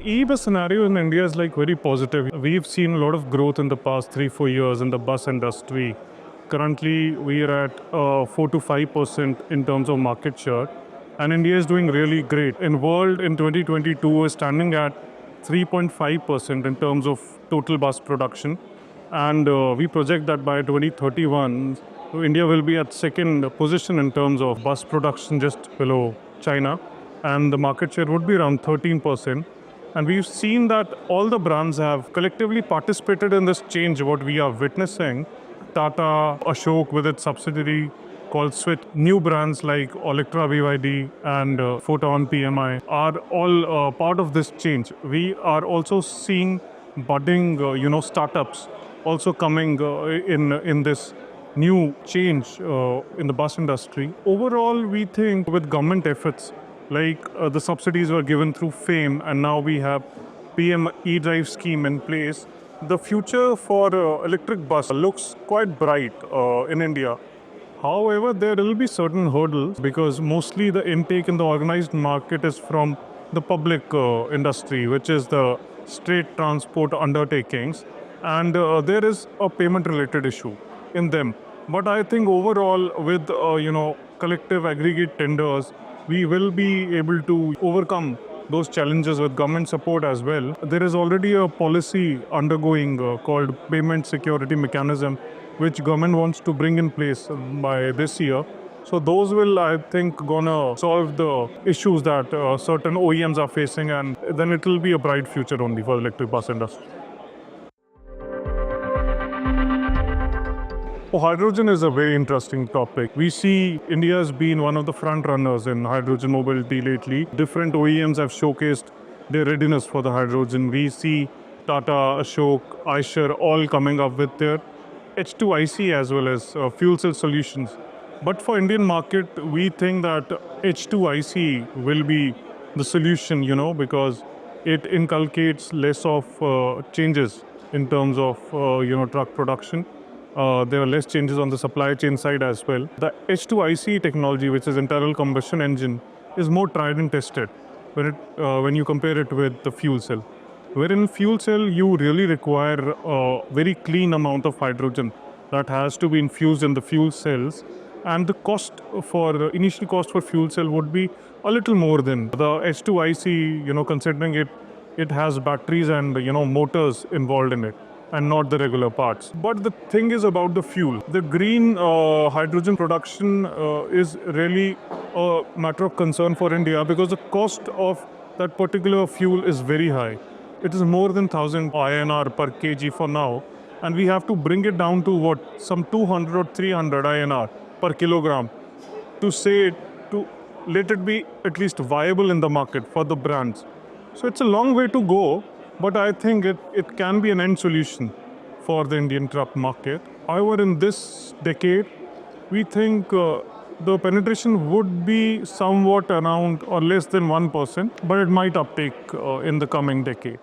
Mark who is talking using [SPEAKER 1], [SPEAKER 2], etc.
[SPEAKER 1] E-bus scenario in India is like very positive. We've seen a lot of growth in the past 3-4 years in the bus industry. Currently, we are at 4 to 5% in terms of market share, and India is doing really great. In world in 2022 is standing at 3.5% in terms of total bus production, and we project that by 2031, India will be at second position in terms of bus production, just below China, and the market share would be around 13%. And we've seen that all the brands have collectively participated in this change, what we are witnessing. Tata, Ashok with its subsidiary called Switch, new brands like Electra BYD and Photon PMI are all part of this change. We are also seeing budding, startups also coming in this new change in the bus industry. Overall, we think with government efforts, like the subsidies were given through FAME, and now we have PM e-drive scheme in place, the future for electric bus looks quite bright in India. However, there will be certain hurdles because mostly the intake in the organized market is from the public industry, which is the state transport undertakings, and there is a payment related issue in them. But I think overall with collective aggregate tenders, we will be able to overcome those challenges with government support as well. There is already a policy undergoing called payment security mechanism, which government wants to bring in place by this year. So those will, I think, gonna solve the issues that certain OEMs are facing, and then it will be a bright future only for the electric bus industry. Oh, hydrogen is a very interesting topic. We see India has been one of the front runners in hydrogen mobility lately. Different OEMs have showcased their readiness for the hydrogen. We see Tata, Ashok, Eicher all coming up with their H2IC as well as fuel cell solutions. But for Indian market, we think that H2IC will be the solution, because it inculcates less of changes in terms of truck production. There are less changes on the supply chain side as well. The H2IC technology, which is internal combustion engine, is more tried and tested when you compare it with the fuel cell. Wherein fuel cell, you really require a very clean amount of hydrogen that has to be infused in the fuel cells, and the initial cost for fuel cell would be a little more than the H2IC. Considering it has batteries and motors involved in it, and not the regular parts. But the thing is about the fuel. The green hydrogen production is really a matter of concern for India because the cost of that particular fuel is very high. It is more than 1000 INR per kg for now, and we have to bring it down to some 200 or 300 INR per kilogram to let it be at least viable in the market for the brands. So it's a long way to go, but I think it can be an end solution for the Indian truck market. However, in this decade, we think the penetration would be somewhat around or less than 1%, but it might uptake in the coming decade.